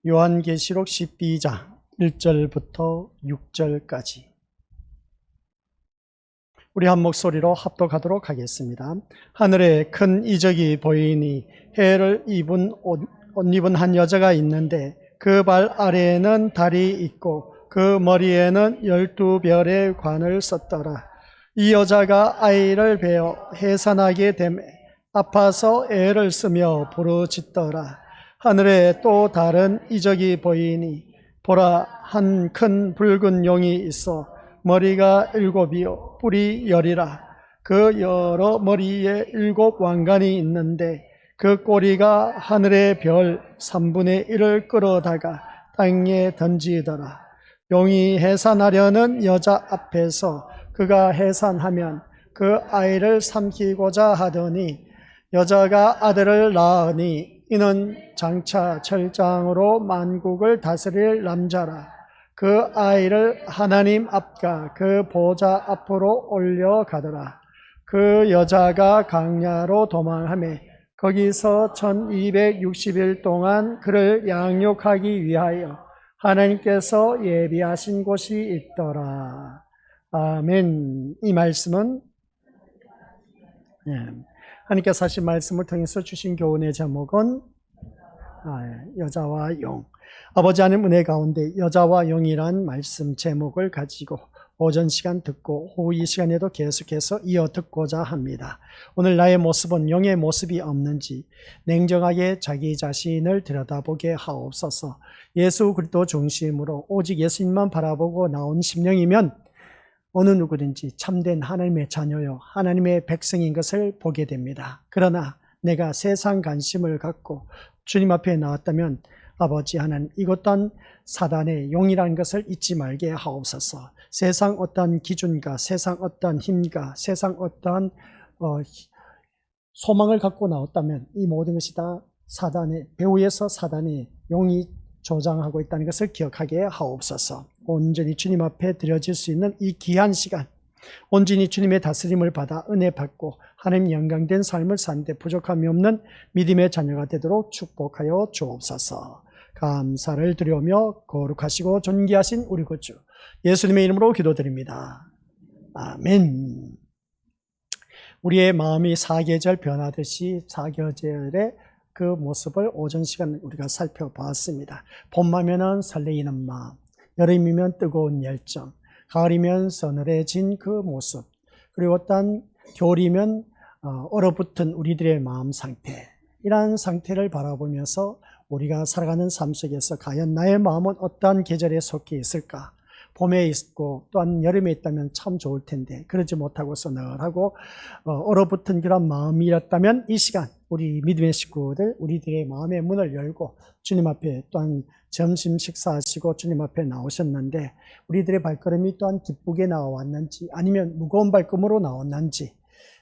요한계시록 12장 1절부터 6절까지 우리 한 목소리로 합독하도록 하겠습니다. 하늘에 큰 이적이 보이니 해를 입은 옷 입은 한 여자가 있는데 그 발 아래에는 달이 있고 그 머리에는 12별의 관을 썼더라. 이 여자가 아이를 베어 해산하게 되매 아파서 애를 쓰며 부르짖더라. 하늘에 또 다른 이적이 보이니 보라, 한 큰 붉은 용이 있어 머리가 7이요 뿔이 10이라. 그 여러 머리에 7 왕관이 있는데 그 꼬리가 하늘의 별 3분의 1을 끌어다가 땅에 던지더라. 용이 해산하려는 여자 앞에서 그가 해산하면 그 아이를 삼키고자 하더니 여자가 아들을 낳으니 이는 장차 철장으로 만국을 다스릴 남자라. 그 아이를 하나님 앞과 그 보좌 앞으로 올려가더라. 그 여자가 광야로 도망하며 거기서 1260일 동안 그를 양육하기 위하여 하나님께서 예비하신 곳이 있더라. 아멘. 이 말씀은 하나님께서 하신 말씀을 통해서 주신 교훈의 제목은 여자와 용. 아버지 하나님 은혜 가운데 여자와 용이란 말씀 제목을 가지고 오전 시간 듣고 오후 이 시간에도 계속해서 이어 듣고자 합니다. 오늘 나의 모습은 용의 모습이 없는지 냉정하게 자기 자신을 들여다보게 하옵소서. 예수 그리스도 중심으로 오직 예수님만 바라보고 나온 심령이면 어느 누구든지 참된 하나님의 자녀요 하나님의 백성인 것을 보게 됩니다. 그러나 내가 세상 관심을 갖고 주님 앞에 나왔다면 아버지 하나님, 이것 또한 사단의 용이라는 것을 잊지 말게 하옵소서. 세상 어떠한 기준과 세상 어떠한 힘과 세상 어떠한 소망을 갖고 나왔다면 이 모든 것이 다 사단의 배후에서 사단의 용이 조장하고 있다는 것을 기억하게 하옵소서. 온전히 주님 앞에 드려질 수 있는 이 귀한 시간, 온전히 주님의 다스림을 받아 은혜 받고 하나님 영광된 삶을 사는데 부족함이 없는 믿음의 자녀가 되도록 축복하여 주옵소서. 감사를 드리며 거룩하시고 존귀하신 우리 구주 예수님의 이름으로 기도드립니다. 아멘. 우리의 마음이 사계절 변하듯이 사계절의 그 모습을 오전 시간 우리가 살펴봤습니다. 봄하면은 설레이는 마음, 여름이면 뜨거운 열정, 가을이면 서늘해진 그 모습, 그리고 어떤 겨울이면 얼어붙은 우리들의 마음 상태, 이러한 상태를 바라보면서 우리가 살아가는 삶 속에서 과연 나의 마음은 어떠한 계절에 속해 있을까? 봄에 있고 또한 여름에 있다면 참 좋을 텐데 그러지 못하고 서늘하고 얼어붙은 그런 마음이었다면 이 시간 우리 믿음의 식구들, 우리들의 마음의 문을 열고 주님 앞에 또한 점심 식사하시고 주님 앞에 나오셨는데 우리들의 발걸음이 또한 기쁘게 나왔는지 아니면 무거운 발걸음으로 나왔는지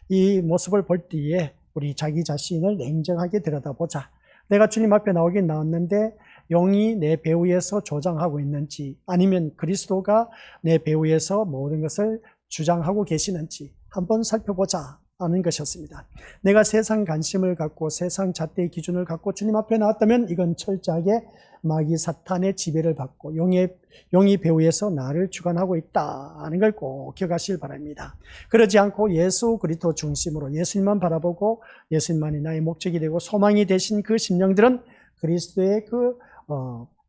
이 모습을 볼 때에 우리 자기 자신을 냉정하게 들여다보자. 내가 주님 앞에 나오긴 나왔는데 용이 내 배후에서 조장하고 있는지 아니면 그리스도가 내 배후에서 모든 것을 주장하고 계시는지 한번 살펴보자 하는 것이었습니다. 내가 세상 관심을 갖고 세상 잣대의 기준을 갖고 주님 앞에 나왔다면 이건 철저하게 마귀 사탄의 지배를 받고 용이 배후에서 나를 주관하고 있다는 걸 꼭 기억하시길 바랍니다. 그러지 않고 예수 그리스도 중심으로 예수님만 바라보고 예수님만이 나의 목적이 되고 소망이 되신 그 심령들은 그리스도의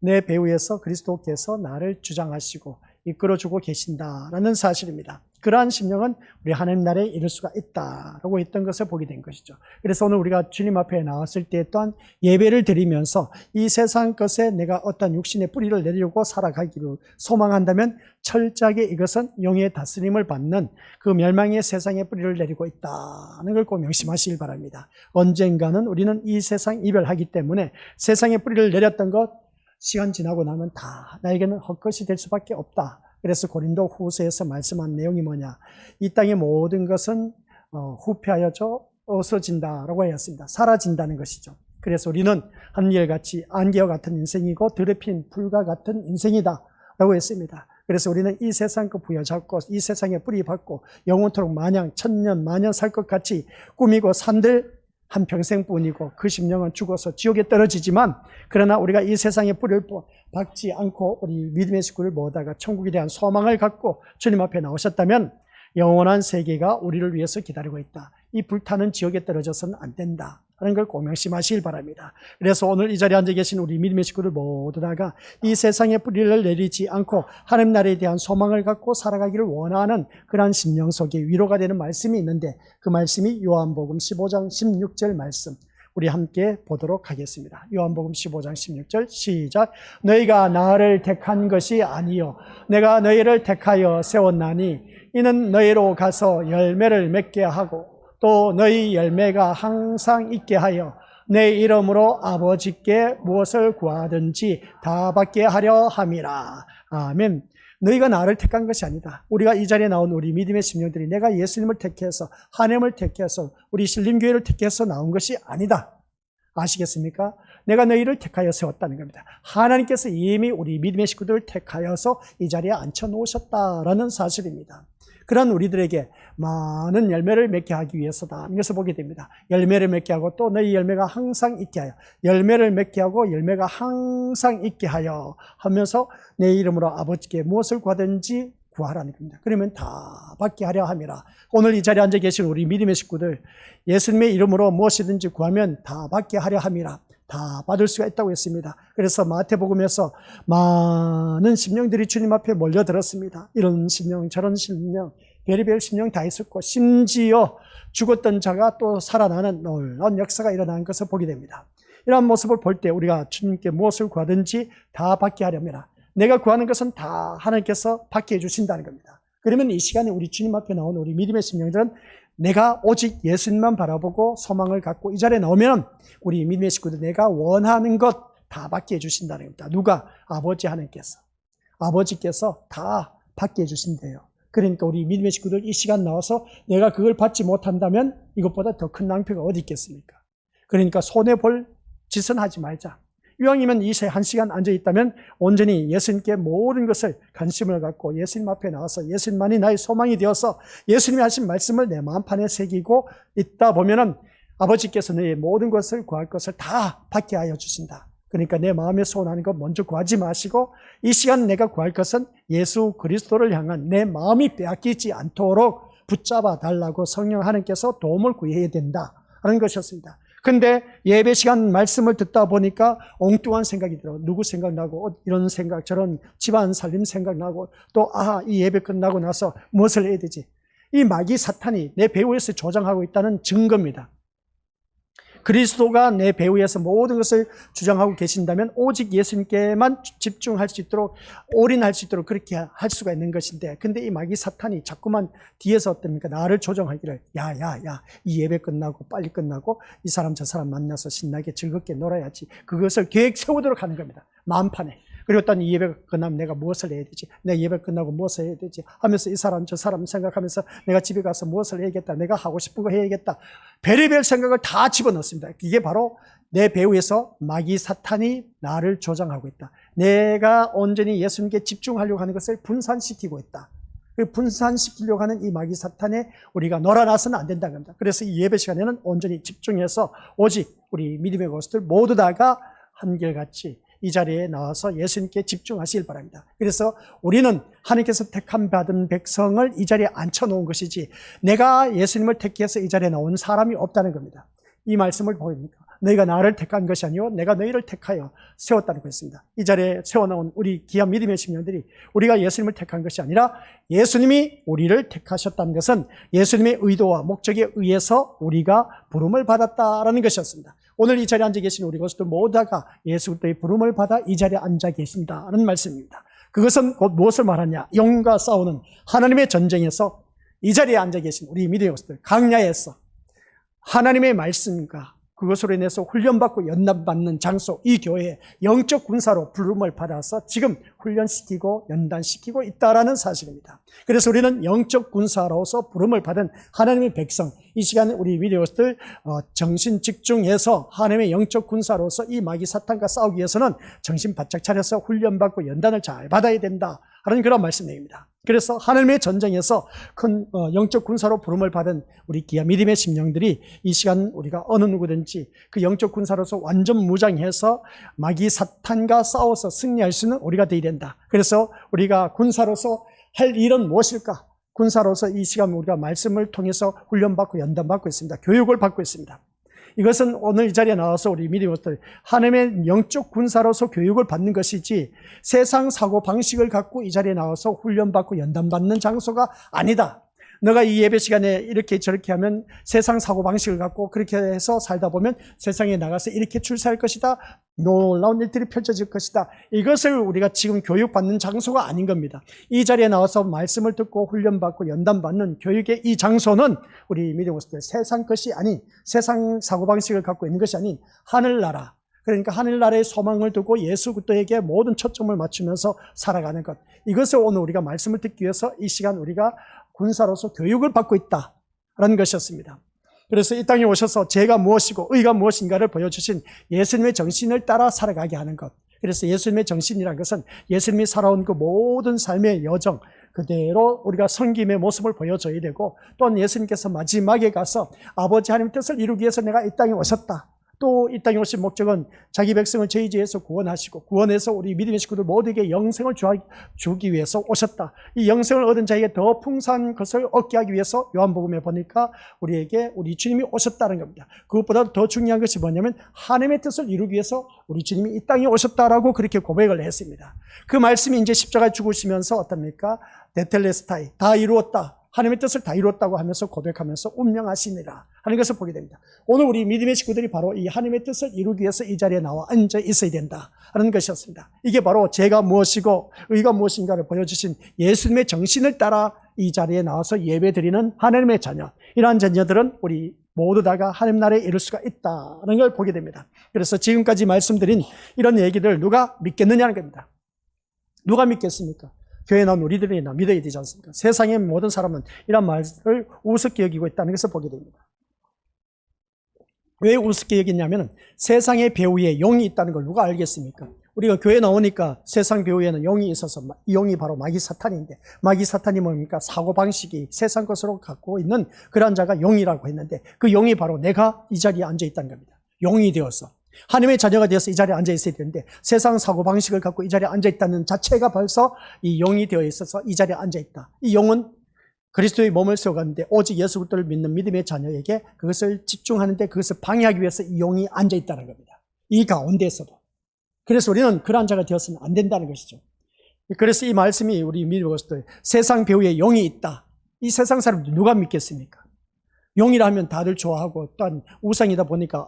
내 배후에서 그리스도께서 나를 주장하시고 이끌어주고 계신다라는 사실입니다. 그러한 심령은 우리 하나님 나라에 이룰 수가 있다라고 했던 것을 보게 된 것이죠. 그래서 오늘 우리가 주님 앞에 나왔을 때 또한 예배를 드리면서 이 세상 것에 내가 어떤 육신의 뿌리를 내리고 살아가기를 소망한다면 철저하게 이것은 영의 다스림을 받는 그 멸망의 세상의 뿌리를 내리고 있다는 걸 꼭 명심하시길 바랍니다. 언젠가는 우리는 이 세상 이별하기 때문에 세상의 뿌리를 내렸던 것 시간 지나고 나면 다 나에게는 헛것이 될 수밖에 없다. 그래서 고린도 후서에서 말씀한 내용이 뭐냐? 이 땅의 모든 것은 후패하여져 없어진다라고 하였습니다. 사라진다는 것이죠. 그래서 우리는 한결같이 안개와 같은 인생이고 더럽힌 풀과 같은 인생이다라고 했습니다. 그래서 우리는 이 세상 거 부여잡고 이 세상에 뿌리 박고 영원토록 마냥 천년 만년 살 것 같이 꾸미고 산들 한평생뿐이고 그 심령은 죽어서 지옥에 떨어지지만, 그러나 우리가 이 세상에 뿌리를 박지 않고 우리 믿음의 식구를 모으다가 천국에 대한 소망을 갖고 주님 앞에 나오셨다면 영원한 세계가 우리를 위해서 기다리고 있다. 이 불타는 지옥에 떨어져서는 안 된다 하는 걸 꼭 명심하시길 바랍니다. 그래서 오늘 이 자리에 앉아 계신 우리 믿음의 식구들 모두 다가 이 세상에 뿌리를 내리지 않고 하나님 나라에 대한 소망을 갖고 살아가기를 원하는 그러한 심령 속에 위로가 되는 말씀이 있는데, 그 말씀이 요한복음 15장 16절 말씀, 우리 함께 보도록 하겠습니다. 요한복음 15장 16절 시작. 너희가 나를 택한 것이 아니요 내가 너희를 택하여 세웠나니 이는 너희로 가서 열매를 맺게 하고 또 너희 열매가 항상 있게 하여 내 이름으로 아버지께 무엇을 구하든지 다 받게 하려 함이라. 아멘. 너희가 나를 택한 것이 아니다. 우리가 이 자리에 나온 우리 믿음의 심령들이 내가 예수님을 택해서, 하나님을 택해서, 우리 신림교회를 택해서 나온 것이 아니다. 아시겠습니까? 내가 너희를 택하여 세웠다는 겁니다. 하나님께서 이미 우리 믿음의 식구들을 택하여서 이 자리에 앉혀놓으셨다라는 사실입니다. 그런 우리들에게 많은 열매를 맺게 하기 위해서다. 이것을 보게 됩니다. 열매를 맺게 하고 또 너희 열매가 항상 있게 하여, 열매를 맺게 하고 열매가 항상 있게 하여 하면서 내 이름으로 아버지께 무엇을 구하든지 구하라는 겁니다. 그러면 다 받게 하려 함이라. 오늘 이 자리에 앉아 계신 우리 믿음의 식구들, 예수님의 이름으로 무엇이든지 구하면 다 받게 하려 함이라. 다 받을 수가 있다고 했습니다. 그래서 마태복음에서 많은 심령들이 주님 앞에 몰려들었습니다. 이런 심령 저런 심령 별의별 심령 다 있었고, 심지어 죽었던 자가 또 살아나는 놀라운 역사가 일어난 것을 보게 됩니다. 이러한 모습을 볼 때 우리가 주님께 무엇을 구하든지 다 받게 하렵니다. 내가 구하는 것은 다 하나님께서 받게 해주신다는 겁니다. 그러면 이 시간에 우리 주님 앞에 나온 우리 믿음의 심령들은 내가 오직 예수님만 바라보고 소망을 갖고 이 자리에 나오면 우리 믿음의 식구들 내가 원하는 것 다 받게 해주신다는 겁니다. 누가? 아버지 하나님께서. 아버지께서 다 받게 해주신대요. 그러니까 우리 믿음의 식구들 이 시간 나와서 내가 그걸 받지 못한다면 이것보다 더 큰 낭패가 어디 있겠습니까? 그러니까 손해볼 짓은 하지 말자. 이왕이면 이 한 시간 앉아있다면 온전히 예수님께 모든 것을 관심을 갖고 예수님 앞에 나와서 예수님만이 나의 소망이 되어서 예수님이 하신 말씀을 내 마음판에 새기고 있다 보면은 아버지께서 너의 모든 것을 구할 것을 다 받게 하여 주신다. 그러니까 내 마음에 소원하는 것 먼저 구하지 마시고 이 시간 내가 구할 것은 예수 그리스도를 향한 내 마음이 빼앗기지 않도록 붙잡아 달라고 성령 하나님께서 도움을 구해야 된다 하는 것이었습니다. 근데 예배 시간 말씀을 듣다 보니까 엉뚱한 생각이 들어. 누구 생각나고 이런 생각, 저런 집안 살림 생각나고 또 이 예배 끝나고 나서 무엇을 해야 되지? 이 마귀 사탄이 내 배후에서 조장하고 있다는 증거입니다. 그리스도가 내 배후에서 모든 것을 주장하고 계신다면 오직 예수님께만 집중할 수 있도록, 올인할 수 있도록 그렇게 할 수가 있는 것인데, 근데 이 마귀 사탄이 자꾸만 뒤에서 어떻습니까? 나를 조정하기를, 이 예배 끝나고 빨리 끝나고 이 사람 저 사람 만나서 신나게 즐겁게 놀아야지, 그것을 계획 세우도록 하는 겁니다. 마음판에. 그리고 또 이 예배가 끝나면 내가 무엇을 해야 되지? 내 예배 끝나고 무엇을 해야 되지? 하면서 이 사람 저 사람 생각하면서 내가 집에 가서 무엇을 해야겠다, 내가 하고 싶은 거 해야겠다, 별의별 생각을 다 집어넣습니다. 이게 바로 내 배후에서 마귀 사탄이 나를 조장하고 있다. 내가 온전히 예수님께 집중하려고 하는 것을 분산시키고 있다. 그 분산시키려고 하는 이 마귀 사탄에 우리가 놀아나서는 안 된다는 겁니다. 그래서 이 예배 시간에는 온전히 집중해서 오직 우리 믿음의 것들 모두 다가 한결같이 이 자리에 나와서 예수님께 집중하시길 바랍니다. 그래서 우리는 하나님께서 택함 받은 백성을 이 자리에 앉혀놓은 것이지 내가 예수님을 택해서 이 자리에 나온 사람이 없다는 겁니다. 이 말씀을 보입니까? 너희가 나를 택한 것이 아니요 내가 너희를 택하여 세웠다는 것입니다. 이 자리에 세워놓은 우리 귀한 믿음의 심령들이 우리가 예수님을 택한 것이 아니라 예수님이 우리를 택하셨다는 것은 예수님의 의도와 목적에 의해서 우리가 부름을 받았다라는 것이었습니다. 오늘 이 자리에 앉아 계신 우리 것들 모두 다가 예수 그리스도의 부름을 받아 이 자리에 앉아 계신다는 말씀입니다. 그것은 곧 무엇을 말하냐? 영과 싸우는 하나님의 전쟁에서 이 자리에 앉아 계신 우리 믿음의 것들, 강야에서 하나님의 말씀과 그것으로 인해서 훈련받고 연단받는 장소, 이 교회에 영적 군사로 부름을 받아서 지금 훈련시키고 연단시키고 있다라는 사실입니다. 그래서 우리는 영적 군사로서 부름을 받은 하나님의 백성, 이 시간에 우리 위대어스들 정신 집중해서 하나님의 영적 군사로서 이 마귀 사탄과 싸우기 위해서는 정신 바짝 차려서 훈련받고 연단을 잘 받아야 된다 하는 그런 말씀입니다. 그래서 하나님의 전쟁에서 큰 영적 군사로 부름을 받은 우리 귀한 믿음의 심령들이 이 시간 우리가 어느 누구든지 그 영적 군사로서 완전 무장해서 마귀 사탄과 싸워서 승리할 수 있는 우리가 되어야 된다. 그래서 우리가 군사로서 할 일은 무엇일까? 군사로서 이 시간 우리가 말씀을 통해서 훈련받고 연단받고 있습니다. 교육을 받고 있습니다. 이것은 오늘 이 자리에 나와서 우리 믿음으로서 하나님의 영적 군사로서 교육을 받는 것이지 세상 사고 방식을 갖고 이 자리에 나와서 훈련받고 연단받는 장소가 아니다. 너가 이 예배 시간에 이렇게 저렇게 하면 세상 사고 방식을 갖고 그렇게 해서 살다 보면 세상에 나가서 이렇게 출세할 것이다. 놀라운 일들이 펼쳐질 것이다. 이것을 우리가 지금 교육받는 장소가 아닌 겁니다. 이 자리에 나와서 말씀을 듣고 훈련받고 연단받는 교육의 이 장소는 우리 믿음으로서 세상 것이 아닌, 세상 사고 방식을 갖고 있는 것이 아닌 하늘나라, 그러니까 하늘나라의 소망을 두고 예수 그리스도에게 모든 초점을 맞추면서 살아가는 것, 이것을 오늘 우리가 말씀을 듣기 위해서 이 시간 우리가 군사로서 교육을 받고 있다라는 것이었습니다. 그래서 이 땅에 오셔서 죄가 무엇이고 의가 무엇인가를 보여주신 예수님의 정신을 따라 살아가게 하는 것. 그래서 예수님의 정신이라는 것은 예수님이 살아온 그 모든 삶의 여정 그대로 우리가 섬김의 모습을 보여줘야 되고, 또한 예수님께서 마지막에 가서 아버지 하나님의 뜻을 이루기 위해서 내가 이 땅에 오셨다. 또 이 땅에 오신 목적은 자기 백성을 죄의 죄에서 구원하시고 구원해서 우리 믿음의 식구들 모두에게 영생을 주기 위해서 오셨다. 이 영생을 얻은 자에게 더 풍성한 것을 얻게 하기 위해서 요한복음에 보니까 우리에게 우리 주님이 오셨다는 겁니다. 그것보다 더 중요한 것이 뭐냐면 하나님의 뜻을 이루기 위해서 우리 주님이 이 땅에 오셨다라고 그렇게 고백을 했습니다. 그 말씀이 이제 십자가에 죽으시면서 어떻습니까? 데텔레스타이, 다 이루었다. 하나님의 뜻을 다 이뤘다고 하면서 고백하면서 운명하시니라 하는 것을 보게 됩니다. 오늘 우리 믿음의 식구들이 바로 이 하나님의 뜻을 이루기 위해서 이 자리에 나와 앉아 있어야 된다 하는 것이었습니다. 이게 바로 죄가 무엇이고 의가 무엇인가를 보여주신 예수님의 정신을 따라 이 자리에 나와서 예배드리는 하나님의 자녀, 이러한 자녀들은 우리 모두 다가 하나님 나라에 이룰 수가 있다는 걸 보게 됩니다. 그래서 지금까지 말씀드린 이런 얘기들 누가 믿겠느냐는 겁니다. 누가 믿겠습니까? 교회에 나온 우리들이나 믿어야 되지 않습니까? 세상의 모든 사람은 이런 말을 우습게 여기고 있다는 것을 보게 됩니다. 왜 우습게 여기냐면 세상의 배후에 영이 있다는 걸 누가 알겠습니까? 우리가 교회에 나오니까 세상 배후에는 영이 있어서 이 영이 바로 마귀 사탄인데, 마귀 사탄이 뭡니까? 사고방식이 세상 것으로 갖고 있는 그런 자가 영이라고 했는데, 그 영이 바로 내가 이 자리에 앉아 있다는 겁니다. 영이 되어서 하나님의 자녀가 되어서 이 자리에 앉아 있어야 되는데, 세상 사고방식을 갖고 이 자리에 앉아 있다는 자체가 벌써 이 영이 되어 있어서 이 자리에 앉아 있다. 이 영은 그리스도의 몸을 세워가는데 오직 예수 그리스도를 믿는 믿음의 자녀에게 그것을 집중하는데 그것을 방해하기 위해서 이 영이 앉아 있다는 겁니다. 이 가운데에서도. 그래서 우리는 그러한 자가 되었으면 안 된다는 것이죠. 그래서 이 말씀이 우리 믿음으로서 세상 배후에 영이 있다. 이 세상 사람들 누가 믿겠습니까? 용이라 하면 다들 좋아하고, 또한 우상이다 보니까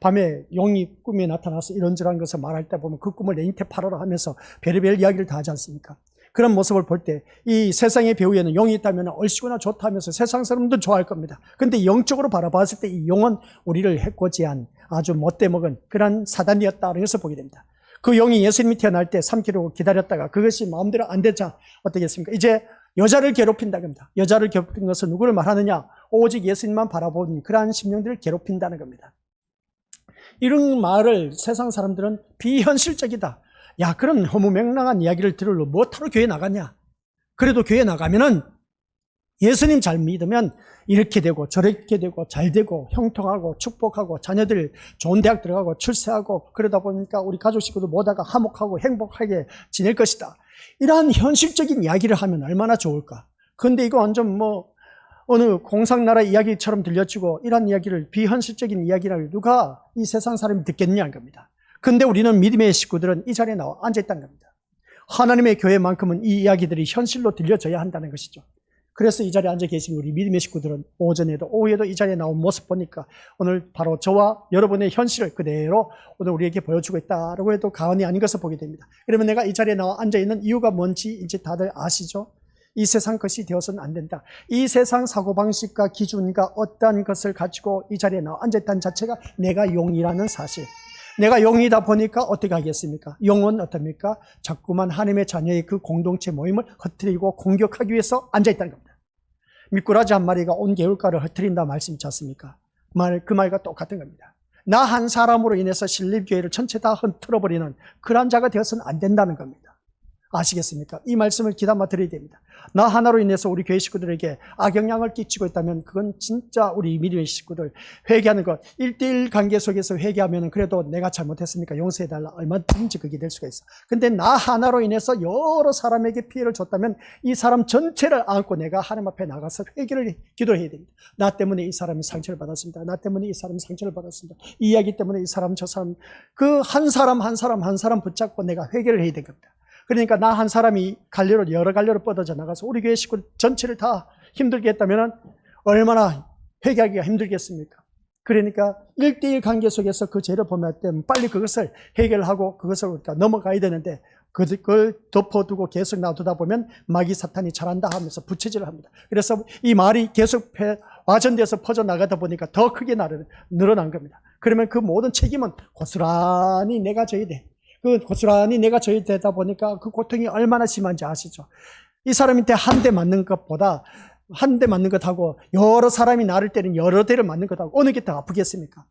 밤에 용이 꿈에 나타나서 이런저런 것을 말할 때 보면 그 꿈을 내한테 팔아라 하면서 별의별 이야기를 다 하지 않습니까? 그런 모습을 볼 때 이 세상의 배후에는 용이 있다면 얼씨구나 좋다 하면서 세상 사람도 좋아할 겁니다. 그런데 영적으로 바라봤을 때 이 용은 우리를 해코지한 아주 못돼먹은 그런 사단이었다는 것을 보게 됩니다. 그 용이 예수님이 태어날 때 3km 기다렸다가 그것이 마음대로 안 되자 어떻겠습니까? 이제 여자를 괴롭힌다는 겁니다. 여자를 괴롭힌 것은 누구를 말하느냐? 오직 예수님만 바라본 그러한 심령들을 괴롭힌다는 겁니다. 이런 말을 세상 사람들은 비현실적이다. 야, 그런 허무맹랑한 이야기를 들으러 뭐하러 교회 나갔냐? 그래도 교회 나가면은 예수님 잘 믿으면 이렇게 되고 저렇게 되고 잘 되고 형통하고 축복하고 자녀들 좋은 대학 들어가고 출세하고 그러다 보니까 우리 가족 식구도 모두가 화목하고 행복하게 지낼 것이다. 이러한 현실적인 이야기를 하면 얼마나 좋을까? 그런데 이거 완전 어느 공상나라 이야기처럼 들려지고, 이런 이야기를 비현실적인 이야기를 누가 이 세상 사람이 듣겠냐는 겁니다. 그런데 우리는 믿음의 식구들은 이 자리에 나와 앉아있다는 겁니다. 하나님의 교회만큼은 이 이야기들이 현실로 들려져야 한다는 것이죠. 그래서 이 자리에 앉아 계신 우리 믿음의 식구들은 오전에도 오후에도 이 자리에 나온 모습 보니까 오늘 바로 저와 여러분의 현실을 그대로 오늘 우리에게 보여주고 있다라고 해도 과언이 아닌 것을 보게 됩니다. 그러면 내가 이 자리에 나와 앉아있는 이유가 뭔지 이제 다들 아시죠? 이 세상 것이 되어서는 안 된다. 이 세상 사고방식과 기준과 어떠한 것을 가지고 이 자리에 나와 앉아있다는 자체가 내가 용이라는 사실. 내가 용이다 보니까 어떻게 하겠습니까? 용은 어떻습니까? 자꾸만 하나님의 자녀의 그 공동체 모임을 흩뜨리고 공격하기 위해서 앉아있다는 겁니다. 미꾸라지 한 마리가 온 개울가를 흩뜨린다 말씀이지 않습니까? 그 말과 똑같은 겁니다. 나 한 사람으로 인해서 신립교회를 전체 다 흩뜨려버리는 그런 자가 되어서는 안 된다는 겁니다. 아시겠습니까? 이 말씀을 귀담아 들어야 됩니다. 나 하나로 인해서 우리 교회 식구들에게 악영향을 끼치고 있다면 그건 진짜 우리 믿음의 식구들 회개하는 것, 1대1 관계 속에서 회개하면 그래도 내가 잘못했으니까 용서해달라 얼마든지 그게 될 수가 있어. 근데 나 하나로 인해서 여러 사람에게 피해를 줬다면 이 사람 전체를 안고 내가 하나님 앞에 나가서 회개를 기도해야 됩니다. 나 때문에 이 사람이 상처를 받았습니다. 나 때문에 이 사람이 상처를 받았습니다. 이 이야기 때문에 이 사람 저 사람 그 한 사람 한 사람 붙잡고 내가 회개를 해야 될 겁니다. 그러니까 나 한 사람이 갈래로 여러 갈래로 뻗어져 나가서 우리 교회 식구 전체를 다 힘들게 했다면 얼마나 회개하기가 힘들겠습니까? 그러니까 1대1 관계 속에서 그 죄를 범할 때 빨리 그것을 해결하고 그것을 우리가 넘어가야 되는데 그걸 덮어두고 계속 놔두다 보면 마귀 사탄이 잘한다 하면서 부채질을 합니다. 그래서 이 말이 계속 와전돼서 퍼져나가다 보니까 더 크게 늘어난 겁니다. 그러면 그 모든 책임은 고스란히 내가 져야 돼. 그 고스란히 내가 져야 되다 보니까 그 고통이 얼마나 심한지 아시죠? 이 사람한테 한 대 맞는 것보다 한 대 맞는 것하고 여러 사람이 나를 때리는 여러 대를 맞는 것하고 어느 게 더 아프겠습니까?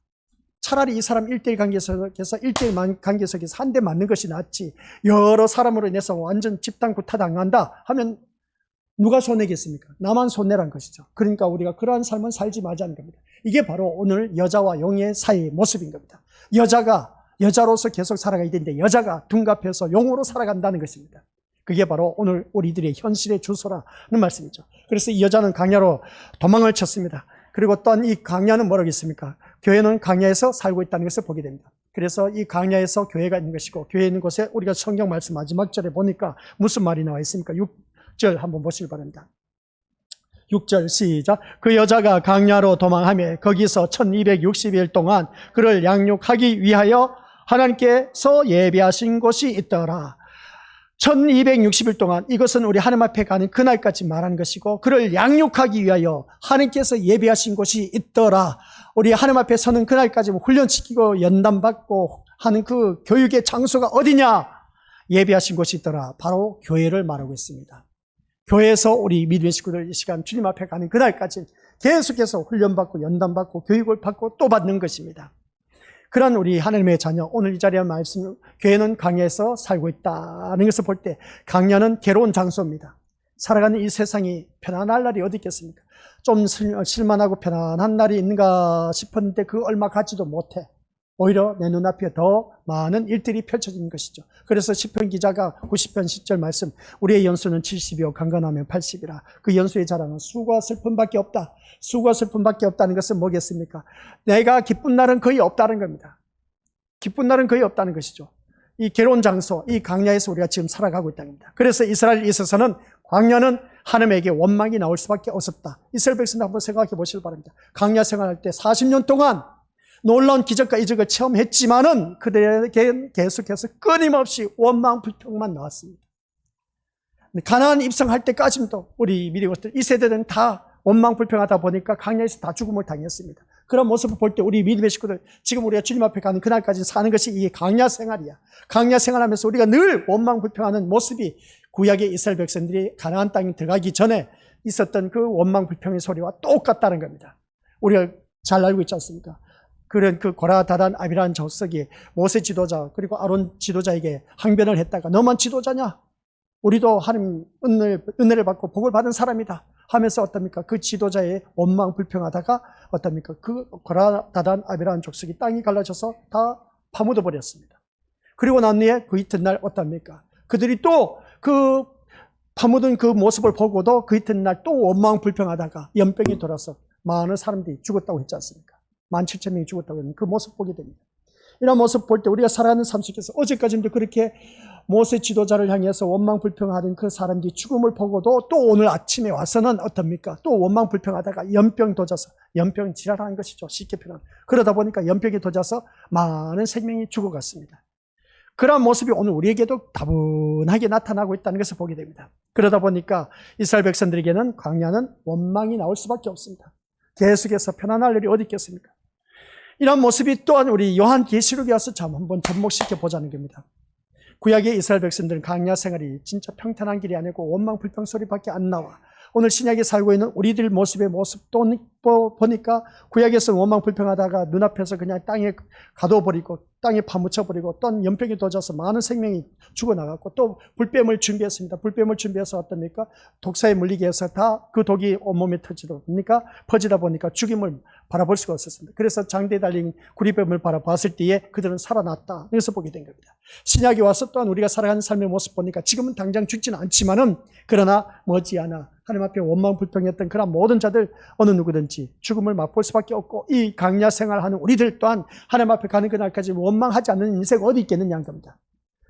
차라리 이 사람 1대1 관계 속에서 1대1 관계 속에서 한 대 맞는 것이 낫지 여러 사람으로 인해서 완전 집단 구타당한다 하면 누가 손해겠습니까? 나만 손해란 것이죠. 그러니까 우리가 그러한 삶은 살지 말자는 겁니다. 이게 바로 오늘 여자와 용의 사이의 모습인 겁니다. 여자가 여자로서 계속 살아가야 되는데 여자가 둔갑해서 용으로 살아간다는 것입니다. 그게 바로 오늘 우리들의 현실의 주소라는 말씀이죠. 그래서 이 여자는 강야로 도망을 쳤습니다. 그리고 또한 이 강야는 뭐라고 했습니까? 교회는 강야에서 살고 있다는 것을 보게 됩니다. 그래서 이 강야에서 교회가 있는 것이고 교회 있는 곳에 우리가 성경 말씀 마지막 절에 보니까 무슨 말이 나와 있습니까? 6절 한번 보시기 바랍니다. 6절 시작. 그 여자가 강야로 도망하며 거기서 1260일 동안 그를 양육하기 위하여 하나님께서 예비하신 곳이 있더라. 1260일 동안 이것은 우리 하나님 앞에 가는 그날까지 말하는 것이고 그를 양육하기 위하여 하나님께서 예비하신 곳이 있더라. 우리 하나님 앞에 서는 그날까지 훈련시키고 연단받고 하는 그 교육의 장소가 어디냐? 예비하신 곳이 있더라. 바로 교회를 말하고 있습니다. 교회에서 우리 믿음의 식구들 이 시간 주님 앞에 가는 그날까지 계속해서 훈련받고 연단받고 교육을 받고 또 받는 것입니다. 그런 우리 하나님의 자녀, 오늘 이 자리에 말씀, 교회는 강야에서 살고 있다는 것을 볼 때 강야는 괴로운 장소입니다. 살아가는 이 세상이 편안할 날이 어디 있겠습니까? 좀 실만하고 편안한 날이 있는가 싶었는데 그 얼마 가지도 못해. 오히려 내 눈앞에 더 많은 일들이 펼쳐지는 것이죠. 그래서 시편 기자가 90편 10절 말씀, 우리의 연수는 70이요 강건하면 80이라. 그 연수의 자랑은 수고와 슬픔밖에 없다. 수고와 슬픔밖에 없다는 것은 뭐겠습니까? 내가 기쁜 날은 거의 없다는 겁니다. 기쁜 날은 거의 없다는 것이죠. 이 괴로운 장소, 이 광야에서 우리가 지금 살아가고 있다는 겁니다. 그래서 이스라엘에 있어서는 광야는 하나님에게 원망이 나올 수밖에 없었다. 이스라엘 백성들 한번 생각해 보시길 바랍니다. 광야 생활할 때 40년 동안 놀라운 기적과 이적을 체험했지만은 그들에게 계속해서 끊임없이 원망 불평만 나왔습니다. 가나안 입성할 때까지도 우리 믿음의 것들 이 세대들은 다 원망 불평하다 보니까 광야에서 다 죽음을 당했습니다. 그런 모습을 볼 때 우리 믿음의 식구들 지금 우리가 주님 앞에 가는 그날까지 사는 것이 이게 광야 생활이야. 광야 생활하면서 우리가 늘 원망 불평하는 모습이 구약의 이스라엘 백성들이 가나안 땅에 들어가기 전에 있었던 그 원망 불평의 소리와 똑같다는 겁니다. 우리가 잘 알고 있지 않습니까? 그런 그 고라, 다단, 아비라는 족속이 모세 지도자 그리고 아론 지도자에게 항변을 했다가 너만 지도자냐? 우리도 하나님 은혜를 받고 복을 받은 사람이다 하면서 어떻습니까? 그 지도자의 원망 불평하다가 어떻습니까? 그 고라, 다단, 아비라는 족속이 땅이 갈라져서 다 파묻어 버렸습니다. 그리고 난 뒤에 그 이튿날 어떻습니까? 그들이 또 그 파묻은 그 모습을 보고도 그 이튿날 또 원망 불평하다가 연병이 돌아서 많은 사람들이 죽었다고 했지 않습니까? 17,000명이 죽었다고 하는 그 모습 보게 됩니다. 이런 모습 볼 때 우리가 살아가는 삶 속에서 어제까지도 그렇게 모세 지도자를 향해서 원망 불평하던 그 사람들이 죽음을 보고도 또 오늘 아침에 와서는 어떻습니까? 또 원망 불평하다가 연병 도져서 연병 지랄하는 것이죠. 쉽게 표현. 그러다 보니까 연병이 도져서 많은 생명이 죽어갔습니다. 그런 모습이 오늘 우리에게도 다분하게 나타나고 있다는 것을 보게 됩니다. 그러다 보니까 이스라엘 백성들에게는 광야는 원망이 나올 수밖에 없습니다. 계속해서 편안할 일이 어디 있겠습니까? 이런 모습이 또한 우리 요한계시록에 와서 한번 접목시켜 보자는 겁니다. 구약의 이스라엘 백성들은 광야 생활이 진짜 평탄한 길이 아니고 원망 불평 소리밖에 안 나와. 오늘 신약에 살고 있는 우리들 모습의 모습도 보니까 구약에서 원망 불평하다가 눈앞에서 그냥 땅에 가둬버리고 땅에 파묻혀버리고 또 연병이 도져서 많은 생명이 죽어나갔고 또 불뱀을 준비했습니다. 불뱀을 준비해서 어떻습니까? 독사에 물리게 해서 다 그 독이 온몸에 퍼지다 보니까 죽임을 바라볼 수가 없었습니다. 그래서 장대에 달린 구리뱀을 바라봤을 때에 그들은 살아났다. 그래서 보게 된 겁니다. 신약이 와서 또한 우리가 살아가는 삶의 모습 보니까 지금은 당장 죽지는 않지만은 그러나 머지않아 하나님 앞에 원망불평했던 그런 모든 자들 어느 누구든지 죽음을 맛볼 수밖에 없고 이 강야 생활하는 우리들 또한 하나님 앞에 가는 그날까지 원망하지 않는 인생 어디 있겠느냐 는 겁니다.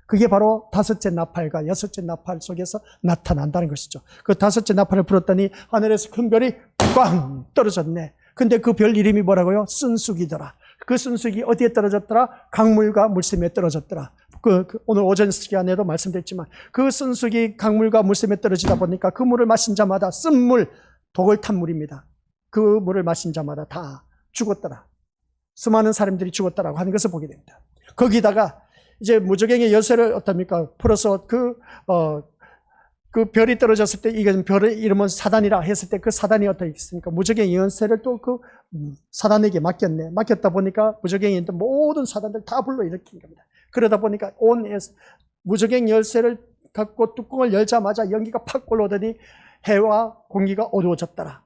그게 바로 다섯째 나팔과 여섯째 나팔 속에서 나타난다는 것이죠. 그 다섯째 나팔을 불었더니 하늘에서 큰 별이 꽝 떨어졌네. 근데 그 별 이름이 뭐라고요? 쓴쑥이더라. 그 쓴쑥이 어디에 떨어졌더라? 강물과 물샘에 떨어졌더라. 오늘 오전 시간에도 말씀드렸지만 그 쓴쑥이 강물과 물샘에 떨어지다 보니까 그 물을 마신 자마다 쓴물, 독을 탄 물입니다. 그 물을 마신 자마다 다 죽었더라. 수많은 사람들이 죽었다라고 하는 것을 보게 됩니다. 거기다가 이제 무저갱의 열쇠를 어떻습니까? 풀어서 그 별이 떨어졌을 때 이건 별의 이름은 사단이라 했을 때 그 사단이 어떻게 있습니까? 무저갱의 열쇠를 또 그 사단에게 맡겼네. 맡겼다 보니까 무저갱이 모든 사단들 다 불러일으킨 겁니다. 그러다 보니까 무저갱 열쇠를 갖고 뚜껑을 열자마자 연기가 팍 올라오더니 해와 공기가 어두워졌더라.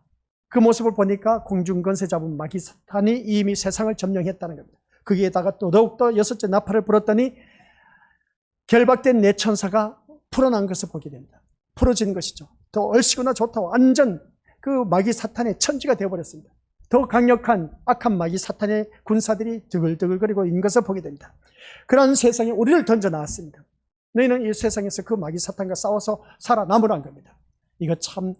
그 모습을 보니까 공중권세 잡은 마귀 사탄이 이미 세상을 점령했다는 겁니다. 거기에다가 또 더욱더 여섯째 나팔을 불었더니 결박된 네 천사가 풀어난 것을 보게 됩니다. 풀어진 것이죠. 더 얼씨구나 좋다. 완전 그 마귀 사탄의 천지가 되어버렸습니다. 더 강력한 악한 마귀 사탄의 군사들이 드글드글거리고 있는 것을 보게 됩니다. 그런 세상에 우리를 던져 나왔습니다. 너희는 이 세상에서 그 마귀 사탄과 싸워서 살아남으라는 겁니다. 이거 참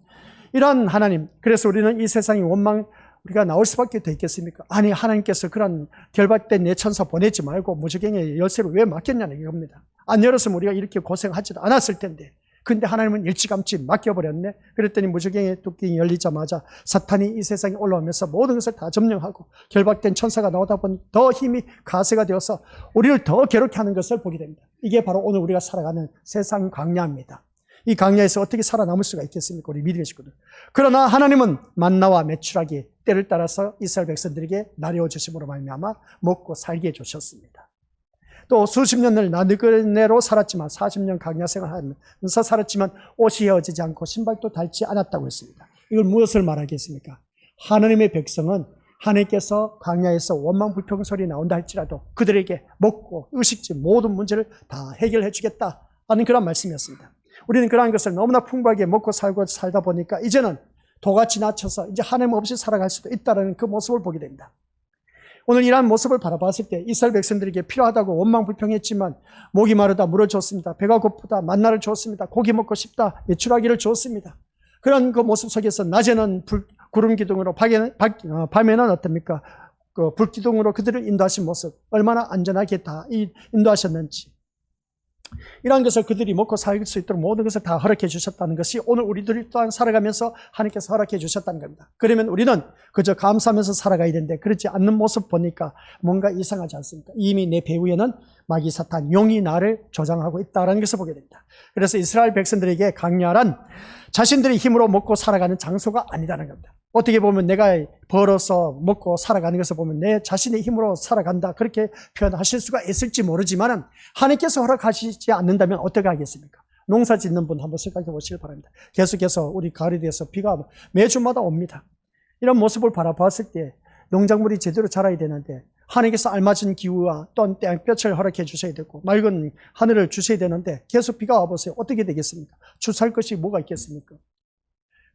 이런 하나님. 그래서 우리는 이 세상의 원망 우리가 나올 수밖에 더 있겠습니까? 아니 하나님께서 그런 결박된 내 천사 보내지 말고 무저갱의 열쇠를 왜 맡겼냐는 이겁니다. 안 열었으면 우리가 이렇게 고생하지도 않았을 텐데 근데 하나님은 일찌감치 맡겨버렸네. 그랬더니 무저갱의 뚜껑이 열리자마자 사탄이 이 세상에 올라오면서 모든 것을 다 점령하고 결박된 천사가 나오다 보니 더 힘이 가세가 되어서 우리를 더 괴롭게 하는 것을 보게 됩니다. 이게 바로 오늘 우리가 살아가는 세상 강야입니다. 이 강야에서 어떻게 살아남을 수가 있겠습니까? 우리 믿음의 식구들. 그러나 하나님은 만나와 메추라기 때를 따라서 이스라엘 백성들에게 나뉘어 주심으로 말미암아 먹고 살게 해주셨습니다. 또 수십 년을 나그네로 살았지만 40년 강야 생활하면서 살았지만 옷이 헤어지지 않고 신발도 닳지 않았다고 했습니다. 이걸 무엇을 말하겠습니까? 하나님의 백성은 하나님께서 강야에서 원망불평 소리 나온다 할지라도 그들에게 먹고 의식주 모든 문제를 다 해결해 주겠다 하는 그런 말씀이었습니다. 우리는 그러한 것을 너무나 풍부하게 먹고 살다 보니까 이제는 도가 지나쳐서 이제 하나님 없이 살아갈 수도 있다는 그 모습을 보게 됩니다. 오늘 이러한 모습을 바라봤을 때 이스라엘 백성들에게 필요하다고 원망불평했지만 목이 마르다 물을 줬습니다. 배가 고프다 만나를 줬습니다. 고기 먹고 싶다 메추라기를 줬습니다. 그런 그 모습 속에서 낮에는 구름 기둥으로 밤에는 어떻습니까? 그 불기둥으로 그들을 인도하신 모습 얼마나 안전하게 다 인도하셨는지 이러한 것을 그들이 먹고 살 수 있도록 모든 것을 다 허락해 주셨다는 것이 오늘 우리들이 또한 살아가면서 하나님께서 허락해 주셨다는 겁니다. 그러면 우리는 그저 감사하면서 살아가야 되는데 그렇지 않는 모습 보니까 뭔가 이상하지 않습니까? 이미 내 배후에는 마귀 사탄 용이 나를 조장하고 있다는 것을 보게 됩니다. 그래서 이스라엘 백성들에게 강야란 자신들의 힘으로 먹고 살아가는 장소가 아니라는 겁니다. 어떻게 보면 내가 벌어서 먹고 살아가는 것을 보면 내 자신의 힘으로 살아간다 그렇게 표현하실 수가 있을지 모르지만 하나님께서 허락하시지 않는다면 어떻게 하겠습니까? 농사 짓는 분 한번 생각해 보시길 바랍니다. 계속해서 우리 가을에 대해서 비가 매주마다 옵니다. 이런 모습을 바라봤을 때 농작물이 제대로 자라야 되는데 하나님께서 알맞은 기후와 또한 땡볕을 허락해 주셔야 되고 맑은 하늘을 주셔야 되는데 계속 비가 와보세요. 어떻게 되겠습니까? 주살 것이 뭐가 있겠습니까?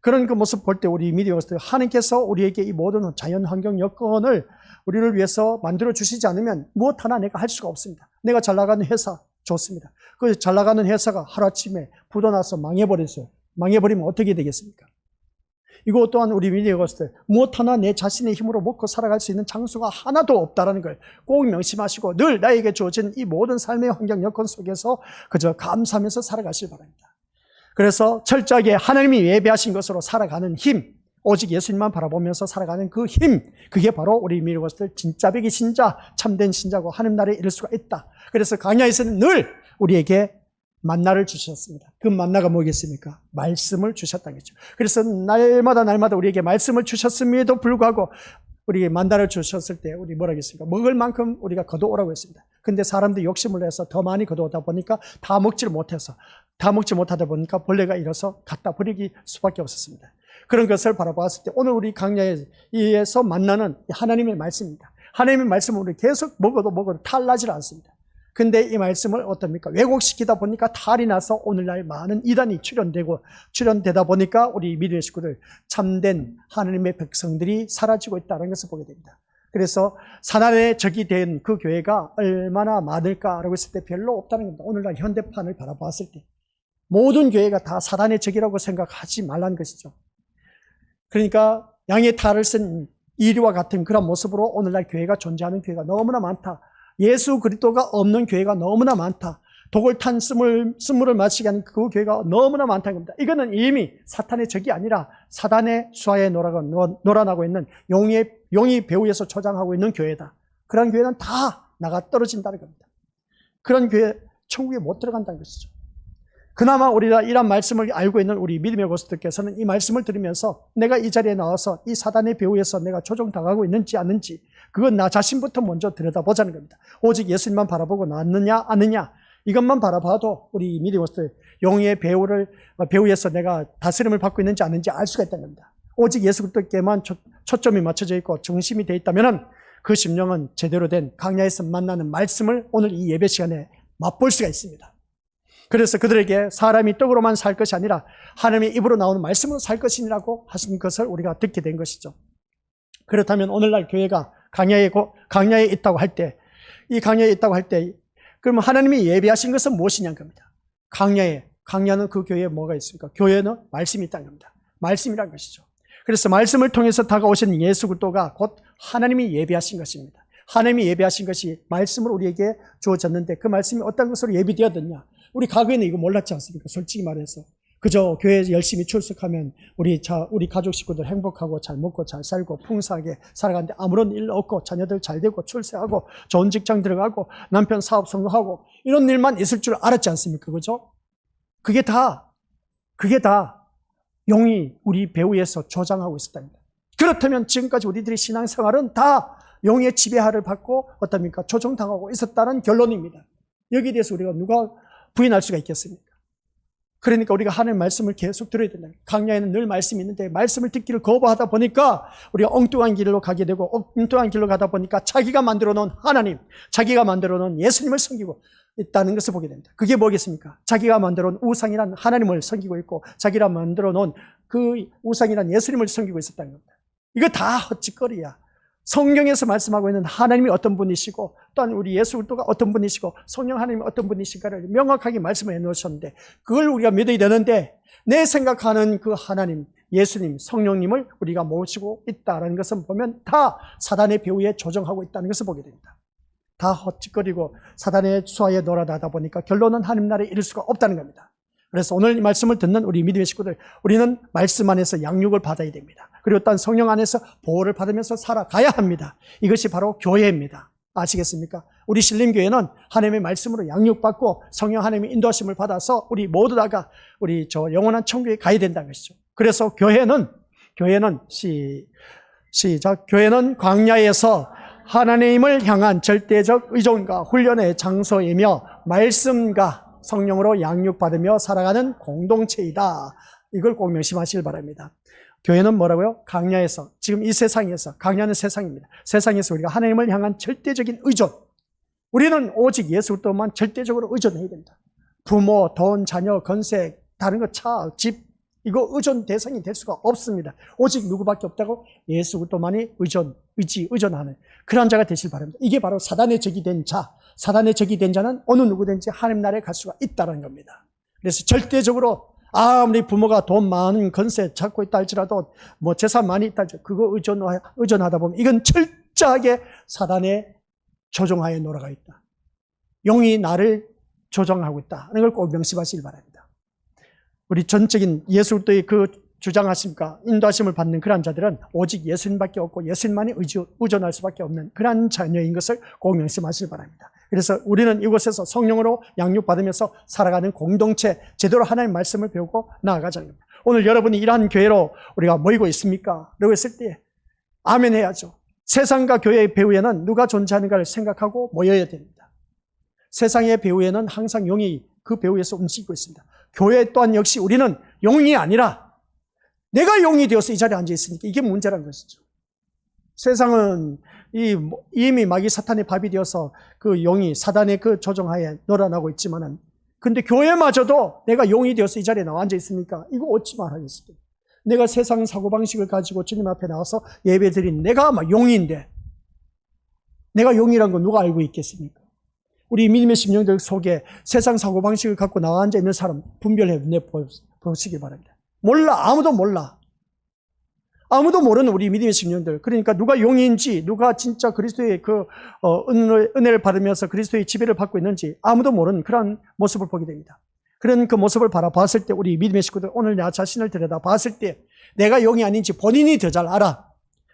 그런 그 모습 볼 때 우리 믿음으로서 하나님께서 우리에게 이 모든 자연환경 여건을 우리를 위해서 만들어 주시지 않으면 무엇 하나 내가 할 수가 없습니다. 내가 잘 나가는 회사 좋습니다. 그 잘 나가는 회사가 하루아침에 부도나서 망해버렸어요. 망해버리면 어떻게 되겠습니까? 이거 또한 우리 믿음으로서 무엇 하나 내 자신의 힘으로 먹고 살아갈 수 있는 장소가 하나도 없다는 걸 꼭 명심하시고 늘 나에게 주어진 이 모든 삶의 환경 여건 속에서 그저 감사하면서 살아가시기 바랍니다. 그래서 철저하게 하나님이 예배하신 것으로 살아가는 힘, 오직 예수님만 바라보면서 살아가는 그 힘, 그게 바로 우리 믿음으로서 진짜 백이 신자, 참된 신자고 하나님 나라에 이를 수가 있다. 그래서 강야에서는 늘 우리에게 만나를 주셨습니다. 그 만나가 뭐겠습니까? 말씀을 주셨다는 거죠. 그래서 날마다 우리에게 말씀을 주셨음에도 불구하고 우리 만다를 주셨을 때 우리 뭐라고 했습니까? 먹을 만큼 우리가 거두오라고 했습니다. 근데 사람들이 욕심을 내서 더 많이 거두오다 보니까 다 먹지 못하다 보니까 벌레가 일어서 갖다 버리기 수밖에 없었습니다. 그런 것을 바라보았을 때 오늘 우리 강야에서 만나는 하나님의 말씀입니다. 하나님의 말씀을 우리 계속 먹어도 탈나질 않습니다. 근데 이 말씀을 어떻습니까? 왜곡시키다 보니까 탈이 나서 오늘날 많은 이단이 출현되다 보니까 우리 믿음의 식구들, 참된 하나님의 백성들이 사라지고 있다는 것을 보게 됩니다. 그래서 사단의 적이 된 그 교회가 얼마나 많을까라고 했을 때 별로 없다는 겁니다. 오늘날 현대판을 바라봤을 때 모든 교회가 다 사단의 적이라고 생각하지 말라는 것이죠. 그러니까 양의 탈을 쓴 이리와 같은 그런 모습으로 오늘날 교회가 존재하는 교회가 너무나 많다. 예수 그리스도가 없는 교회가 너무나 많다. 독을 탄 쓴물을 마시게 하는 그 교회가 너무나 많다는 겁니다. 이거는 이미 사탄의 적이 아니라 사단의 수하에 놀아나고 있는 용이 배후에서 초장하고 있는 교회다. 그런 교회는 다 나가 떨어진다는 겁니다. 그런 교회 천국에 못 들어간다는 것이죠. 그나마 우리가 이런 말씀을 알고 있는 우리 믿음의 고수들께서는 이 말씀을 들으면서 내가 이 자리에 나와서 이 사단의 배후에서 내가 조종당하고 있는지 아닌지 그건 나 자신부터 먼저 들여다보자는 겁니다. 오직 예수님만 바라보고 나왔느냐 아느냐 이것만 바라봐도 우리 믿음의 고수들 용의 배후에서 내가 다스림을 받고 있는지 아닌지 알 수가 있다는 겁니다. 오직 예수 그리스도께만 초점이 맞춰져 있고 중심이 되어 있다면 그 심령은 제대로 된 강야에서 만나는 말씀을 오늘 이 예배 시간에 맛볼 수가 있습니다. 그래서 그들에게 사람이 떡으로만 살 것이 아니라 하나님의 입으로 나오는 말씀으로 살 것이라고 하신 것을 우리가 듣게 된 것이죠. 그렇다면 오늘날 교회가 강야에 있다고 할 때, 이 강야에 있다고 할 때, 그러면 하나님이 예비하신 것은 무엇이냐는 겁니다. 강야는 그 교회에 뭐가 있습니까? 교회는 말씀이 있다는 겁니다. 말씀이라는 것이죠. 그래서 말씀을 통해서 다가오신 예수 그리스도가 곧 하나님이 예비하신 것입니다. 하나님이 예비하신 것이 말씀으로 우리에게 주어졌는데 그 말씀이 어떤 것으로 예비되었느냐? 우리 과거에는 이거 몰랐지 않습니까? 솔직히 말해서. 그저 교회에 열심히 출석하면 우리 가족 식구들 행복하고 잘 먹고 잘 살고 풍성하게 살아가는데 아무런 일 없고 자녀들 잘 되고 출세하고 좋은 직장 들어가고 남편 사업 성공하고 이런 일만 있을 줄 알았지 않습니까? 그죠? 그게 다 용이 우리 배후에서 조장하고 있었답니다. 그렇다면 지금까지 우리들의 신앙생활은 다 용의 지배하를 받고 어떻습니까? 조종당하고 있었다는 결론입니다. 여기에 대해서 우리가 누가 부인할 수가 있겠습니까? 그러니까 우리가 하나님의 말씀을 계속 들어야 된다. 강야에는 늘 말씀이 있는데 말씀을 듣기를 거부하다 보니까 우리가 엉뚱한 길로 가게 되고 엉뚱한 길로 가다 보니까 자기가 만들어 놓은 하나님, 자기가 만들어 놓은 예수님을 섬기고 있다는 것을 보게 됩니다. 그게 뭐겠습니까? 자기가 만들어 놓은 우상이란 하나님을 섬기고 있고 자기가 만들어 놓은 그 우상이란 예수님을 섬기고 있었다는 겁니다. 이거 다 헛짓거리야. 성경에서 말씀하고 있는 하나님이 어떤 분이시고 또한 우리 예수 그리스도가 어떤 분이시고 성령 하나님이 어떤 분이신가를 명확하게 말씀해 놓으셨는데 그걸 우리가 믿어야 되는데 내 생각하는 그 하나님, 예수님, 성령님을 우리가 모시고 있다는 것을 보면 다 사단의 배후에 조정하고 있다는 것을 보게 됩니다. 다 헛짓거리고 사단의 수하에 놀아나다 보니까 결론은 하나님 나라에 이를 수가 없다는 겁니다. 그래서 오늘 이 말씀을 듣는 우리 믿음의 식구들, 우리는 말씀 안에서 양육을 받아야 됩니다. 그리고 또한 성령 안에서 보호를 받으면서 살아가야 합니다. 이것이 바로 교회입니다. 아시겠습니까? 우리 신림교회는 하나님의 말씀으로 양육받고 성령 하나님의 인도하심을 받아서 우리 모두 다가 우리 영원한 천국에 가야 된다는 것이죠. 그래서 교회는 교회는 광야에서 하나님을 향한 절대적 의존과 훈련의 장소이며 말씀과 성령으로 양육받으며 살아가는 공동체이다. 이걸 꼭 명심하시길 바랍니다. 교회는 뭐라고요? 강야에서, 지금 이 세상에서, 강야는 세상입니다. 세상에서 우리가 하나님을 향한 절대적인 의존. 우리는 오직 예수 그리스도만 절대적으로 의존해야 된다. 부모, 돈, 자녀, 건색, 다른 거, 차, 집, 이거 의존 대상이 될 수가 없습니다. 오직 누구밖에 없다고? 예수 그리스도만이 의존하는 그런 자가 되실 바랍니다. 이게 바로 사단의 적이 된 자, 사단의 적이 된 자는 어느 누구든지 하나님 나라에 갈 수가 있다는 겁니다. 그래서 절대적으로 아무리 부모가 돈 많은 건세 찾고 있다 할지라도 뭐 재산 많이 있다 할지라도 그거 의존하다 보면 이건 철저하게 사단의 조종하에 놀아가 있다. 용이 나를 조종하고 있다는 걸 꼭 명심하시길 바랍니다. 우리 전적인 예수 그리스도의 그 주장하심과 인도하심을 받는 그런 자들은 오직 예수님밖에 없고 예수님만이 의존할 수밖에 없는 그런 자녀인 것을 꼭 명심하시길 바랍니다. 그래서 우리는 이곳에서 성령으로 양육받으면서 살아가는 공동체, 제대로 하나님의 말씀을 배우고 나아가자는 겁니다. 오늘 여러분이 이러한 교회로 우리가 모이고 있습니까? 라고 했을 때 아멘 해야죠. 세상과 교회의 배후에는 누가 존재하는가를 생각하고 모여야 됩니다. 세상의 배후에는 항상 영이 그 배후에서 움직이고 있습니다. 교회 또한 역시 우리는 영이 아니라 내가 영이 되어서 이 자리에 앉아 있으니까 이게 문제라는 것이죠. 세상은 이미 마귀 사탄의 밥이 되어서 그 영이 사단의 그 조종하에 놀아나고 있지만은, 근데 교회마저도 내가 영이 되어서 이 자리에 나와 앉아 있으니까 이거 어찌 말하겠습니까? 내가 세상 사고방식을 가지고 주님 앞에 나와서 예배 드린 내가 막 용인데, 내가 용이란 건 누가 알고 있겠습니까? 우리 믿음의 심령들 속에 세상 사고방식을 갖고 나와 앉아 있는 사람 분별해 보시기 바랍니다. 몰라. 아무도 몰라. 아무도 모르는 우리 믿음의 심령들. 그러니까 누가 용인지, 누가 진짜 그리스도의 은혜를 받으면서 그리스도의 지배를 받고 있는지 아무도 모르는 그런 모습을 보게 됩니다. 그런 그 모습을 바라봤을 때 우리 믿음의 식구들, 오늘 나 자신을 들여다 봤을 때 내가 용이 아닌지 본인이 더 잘 알아.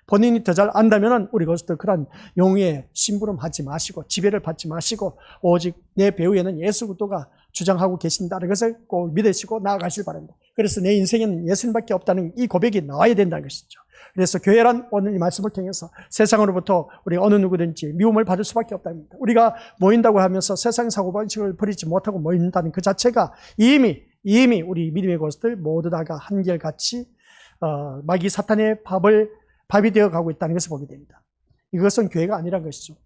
본인이 더 잘 안다면은 우리 그것들 그런 용의 심부름하지 마시고 지배를 받지 마시고 오직 내 배후에는 예수 그리스도가 주장하고 계신다는 것을 꼭 믿으시고 나아가실 바랍니다. 그래서 내 인생에는 예수님밖에 없다는 이 고백이 나와야 된다는 것이죠. 그래서 교회란 오늘 이 말씀을 통해서 세상으로부터 우리 어느 누구든지 미움을 받을 수밖에 없답니다. 우리가 모인다고 하면서 세상 사고방식을 버리지 못하고 모인다는 그 자체가 이미 우리 믿음의 것들 모두 다가 한결같이 마귀 사탄의 밥이 되어 가고 있다는 것을 보게 됩니다. 이것은 교회가 아니란 것이죠.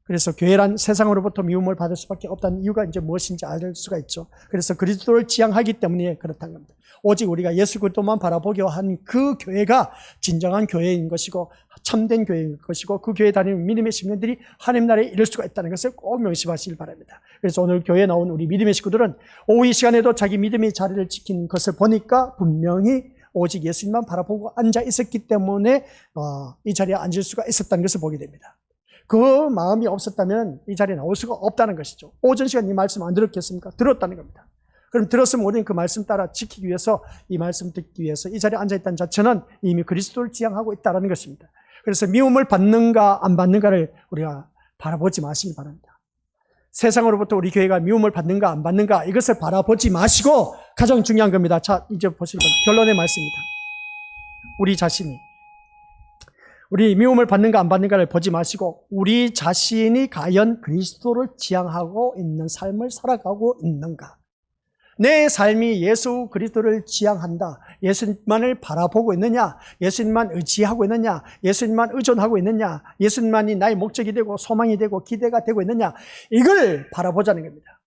그래서 교회란 세상으로부터 미움을 받을 수밖에 없다는 이유가 이제 무엇인지 알 수가 있죠. 그래서 그리스도를 지향하기 때문에 그렇다는 겁니다. 오직 우리가 예수 그리스도만 바라보게 한 그 교회가 진정한 교회인 것이고 참된 교회인 것이고 그 교회에 다니는 믿음의 심령들이 하나님 나라에 이를 수가 있다는 것을 꼭 명심하시길 바랍니다. 그래서 오늘 교회에 나온 우리 믿음의 식구들은 오후 이 시간에도 자기 믿음의 자리를 지킨 것을 보니까 분명히 오직 예수님만 바라보고 앉아 있었기 때문에 이 자리에 앉을 수가 있었다는 것을 보게 됩니다. 그 마음이 없었다면 이 자리에 나올 수가 없다는 것이죠. 오전 시간 이 말씀 안 들었겠습니까? 들었다는 겁니다. 그럼 들었으면 우리는 그 말씀 따라 지키기 위해서, 이 말씀 듣기 위해서 이 자리에 앉아있다는 자체는 이미 그리스도를 지향하고 있다는 것입니다. 그래서 미움을 받는가 안 받는가를 우리가 바라보지 마시기 바랍니다. 세상으로부터 우리 교회가 미움을 받는가 안 받는가 이것을 바라보지 마시고 가장 중요한 겁니다. 자, 이제 보시면 결론의 말씀입니다. 우리 자신이 우리 미움을 받는가 안 받는가를 보지 마시고 우리 자신이 과연 그리스도를 지향하고 있는 삶을 살아가고 있는가. 내 삶이 예수 그리스도를 지향한다. 예수님만을 바라보고 있느냐? 예수님만 의지하고 있느냐? 예수님만 의존하고 있느냐? 예수님만이 나의 목적이 되고 소망이 되고 기대가 되고 있느냐? 이걸 바라보자는 겁니다.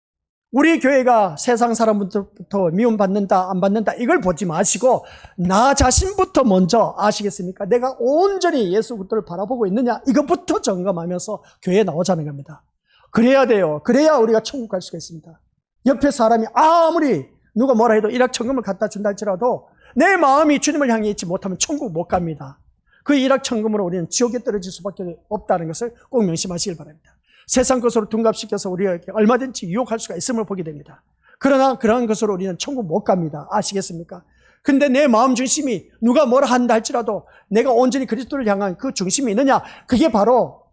우리 교회가 세상 사람부터 미움받는다 안 받는다 이걸 보지 마시고 나 자신부터 먼저 아시겠습니까? 내가 온전히 예수 그리스도를 바라보고 있느냐? 이것부터 점검하면서 교회에 나오자는 겁니다. 그래야 돼요. 그래야 우리가 천국 갈 수가 있습니다. 옆에 사람이 아무리 누가 뭐라 해도 일확천금을 갖다 준다 할지라도 내 마음이 주님을 향해 있지 못하면 천국 못 갑니다. 그 일확천금으로 우리는 지옥에 떨어질 수밖에 없다는 것을 꼭 명심하시길 바랍니다. 세상 것으로 둔갑시켜서 우리에게 얼마든지 유혹할 수가 있음을 보게 됩니다. 그러나 그러한 것으로 우리는 천국 못 갑니다. 아시겠습니까? 근데 내 마음 중심이 누가 뭐라 한다 할지라도 내가 온전히 그리스도를 향한 그 중심이 있느냐? 그게 바로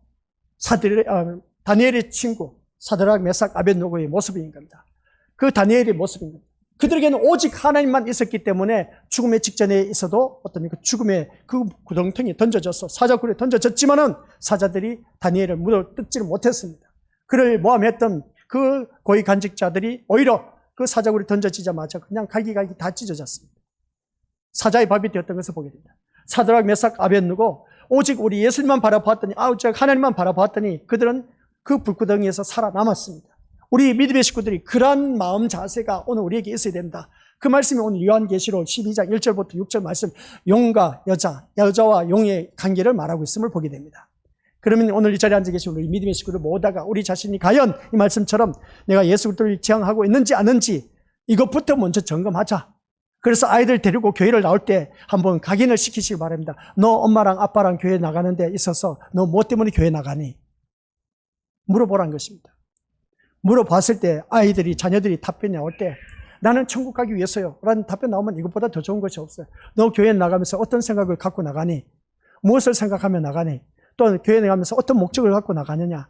다니엘의 친구 사드락 메삭 아벳노고의 모습인 겁니다. 그 다니엘의 모습입니다. 그들에게는 오직 하나님만 있었기 때문에 죽음의 직전에 있어도 어떤 그 죽음의 그 구덩텅이 던져져서 사자굴에 던져졌지만은 사자들이 다니엘을 물어 뜯지를 못했습니다. 그를 모함했던 그 고위 간직자들이 오히려 그 사자굴에 던져지자마자 그냥 갈기갈기 다 찢어졌습니다. 사자의 밥이 되었던 것을 보게 됩니다. 사드락 메삭 아벳느고 오직 우리 예수님만 바라보았더니 하나님만 바라보았더니 그들은 그 불구덩이에서 살아남았습니다. 우리 믿음의 식구들이 그러한 마음 자세가 오늘 우리에게 있어야 된다. 그 말씀이 오늘 요한계시록 12장 1절부터 6절 말씀 용과 여자와 용의 관계를 말하고 있음을 보게 됩니다. 그러면 오늘 이 자리에 앉아 계신 우리 믿음의 식구들 모두가 우리 자신이 과연 이 말씀처럼 내가 예수 그리스도를 지향하고 있는지 아는지 이것부터 먼저 점검하자. 그래서 아이들 데리고 교회를 나올 때 한번 각인을 시키시기 바랍니다. 너 엄마랑 아빠랑 교회 나가는 데 있어서 너 뭐 때문에 교회 나가니? 물어보라는 것입니다. 물어봤을 때 아이들이 자녀들이 답변이 나올 때 나는 천국 가기 위해서요 라는 답변 나오면 이것보다 더 좋은 것이 없어요. 너 교회 나가면서 어떤 생각을 갖고 나가니? 무엇을 생각하며 나가니? 또 교회 나가면서 어떤 목적을 갖고 나가느냐?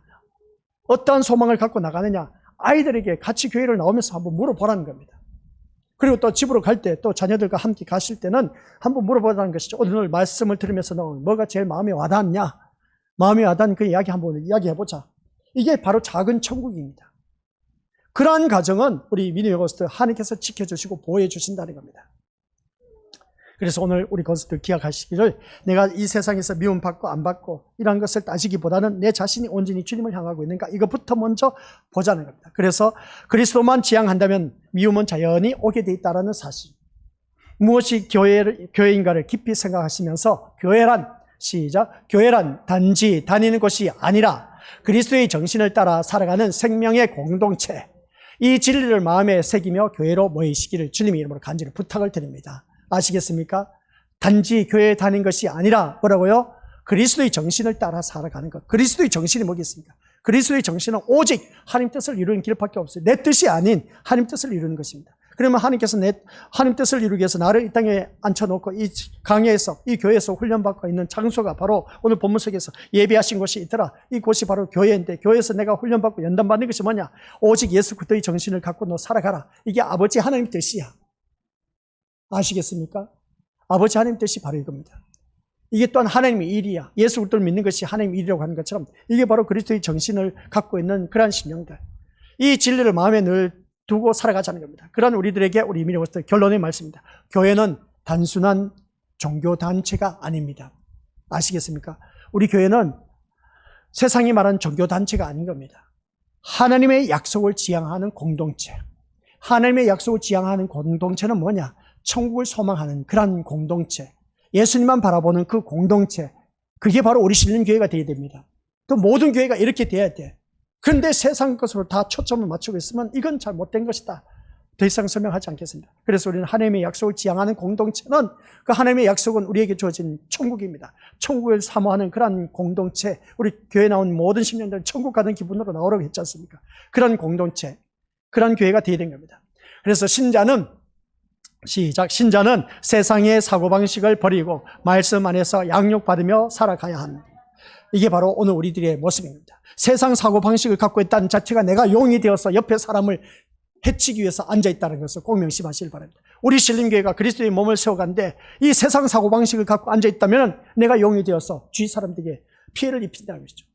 어떠한 소망을 갖고 나가느냐? 아이들에게 같이 교회를 나오면서 한번 물어보라는 겁니다. 그리고 또 집으로 갈 때 또 자녀들과 함께 가실 때는 한번 물어보라는 것이죠. 오늘 말씀을 들으면서 너 뭐가 제일 마음에 와닿았냐? 마음이 와닿는 그 이야기 한번 이야기해보자. 이게 바로 작은 천국입니다. 그러한 가정은 우리 미니어 거스트 하나님께서 지켜주시고 보호해 주신다는 겁니다. 그래서 오늘 우리 거스트 기억하시기를, 내가 이 세상에서 미움받고 안 받고 이러한 것을 따지기보다는 내 자신이 온전히 주님을 향하고 있는가, 이것부터 먼저 보자는 겁니다. 그래서 그리스도만 지향한다면 미움은 자연히 오게 돼 있다는 사실. 무엇이 교회인가를 깊이 생각하시면서, 교회란 단지 다니는 곳이 아니라 그리스도의 정신을 따라 살아가는 생명의 공동체, 이 진리를 마음에 새기며 교회로 모이시기를 주님의 이름으로 간절히 부탁을 드립니다. 아시겠습니까? 단지 교회에 다니는 것이 아니라 뭐라고요? 그리스도의 정신을 따라 살아가는 것. 그리스도의 정신이 뭐겠습니까? 그리스도의 정신은 오직 하나님 뜻을 이루는 길밖에 없어요. 내 뜻이 아닌 하나님 뜻을 이루는 것입니다. 그러면 하나님께서 하나님 뜻을 이루기 위해서 나를 이 땅에 앉혀놓고 이 강의에서, 이 교회에서 훈련받고 있는 장소가 바로 오늘 본문 속에서 예비하신 곳이 있더라. 이곳이 바로 교회인데, 교회에서 내가 훈련받고 연단받는 것이 뭐냐? 오직 예수 그리스도의 정신을 갖고 너 살아가라. 이게 아버지 하나님 뜻이야. 아시겠습니까? 아버지 하나님 뜻이 바로 이겁니다. 이게 또한 하나님의 일이야. 예수 그리스도를 믿는 것이 하나님의 일이라고 하는 것처럼 이게 바로 그리스도의 정신을 갖고 있는 그러한 심령들. 이 진리를 마음에 늘 두고 살아가자는 겁니다. 그런 우리들에게 우리 미래로서 결론의 말씀입니다. 교회는 단순한 종교단체가 아닙니다. 아시겠습니까? 우리 교회는 세상이 말하는 종교단체가 아닌 겁니다. 하나님의 약속을 지향하는 공동체. 하나님의 약속을 지향하는 공동체는 뭐냐? 천국을 소망하는 그런 공동체, 예수님만 바라보는 그 공동체, 그게 바로 우리 신림교회가 되어야 됩니다. 또 모든 교회가 이렇게 돼야 돼. 그런데 세상 것으로 다 초점을 맞추고 있으면 이건 잘못된 것이다. 더 이상 설명하지 않겠습니다. 그래서 우리는 하나님의 약속을 지향하는 공동체는, 그 하나님의 약속은 우리에게 주어진 천국입니다. 천국을 사모하는 그런 공동체, 우리 교회에 나온 모든 신령들은 천국 가는 기분으로 나오라고 했지 않습니까? 그런 공동체, 그런 교회가 되어야 되는 겁니다. 그래서 신자는 세상의 사고방식을 버리고 말씀 안에서 양육받으며 살아가야 합니다. 이게 바로 오늘 우리들의 모습입니다. 세상 사고방식을 갖고 있다는 자체가 내가 용이 되어서 옆에 사람을 해치기 위해서 앉아있다는 것을 꼭 명심하시길 바랍니다. 우리 신림교회가 그리스도의 몸을 세워가는데 이 세상 사고방식을 갖고 앉아있다면 내가 용이 되어서 주위 사람들에게 피해를 입힌다는 것이죠.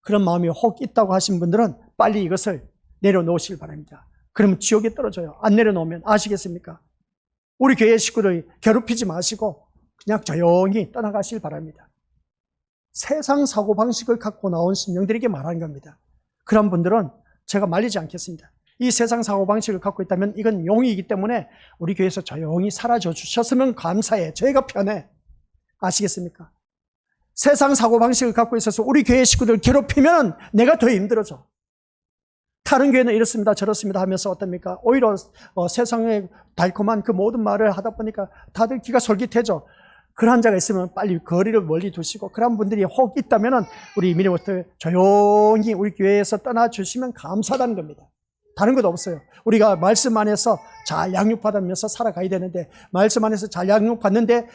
그런 마음이 혹 있다고 하신 분들은 빨리 이것을 내려놓으시길 바랍니다. 그러면 지옥에 떨어져요. 안 내려놓으면. 아시겠습니까? 우리 교회 식구를 괴롭히지 마시고 그냥 조용히 떠나가시길 바랍니다. 세상 사고방식을 갖고 나온 심령들에게 말하는 겁니다. 그런 분들은 제가 말리지 않겠습니다. 이 세상 사고방식을 갖고 있다면 이건 용이기 때문에 우리 교회에서 조용히 사라져 주셨으면 감사해. 저희가 편해. 아시겠습니까? 세상 사고방식을 갖고 있어서 우리 교회 식구들 괴롭히면 내가 더 힘들어져. 다른 교회는 이렇습니다 저렇습니다 하면서 어떻습니까? 오히려 세상의 달콤한 그 모든 말을 하다 보니까 다들 귀가 솔깃해져. 그런 자가 있으면 빨리 거리를 멀리 두시고, 그런 분들이 혹 있다면 우리 미래부터 조용히 우리 교회에서 떠나주시면 감사하다는 겁니다. 다른 것 없어요. 우리가 말씀 안에서 잘 양육받으면서 살아가야 되는데, 말씀 안에서 잘 양육받는데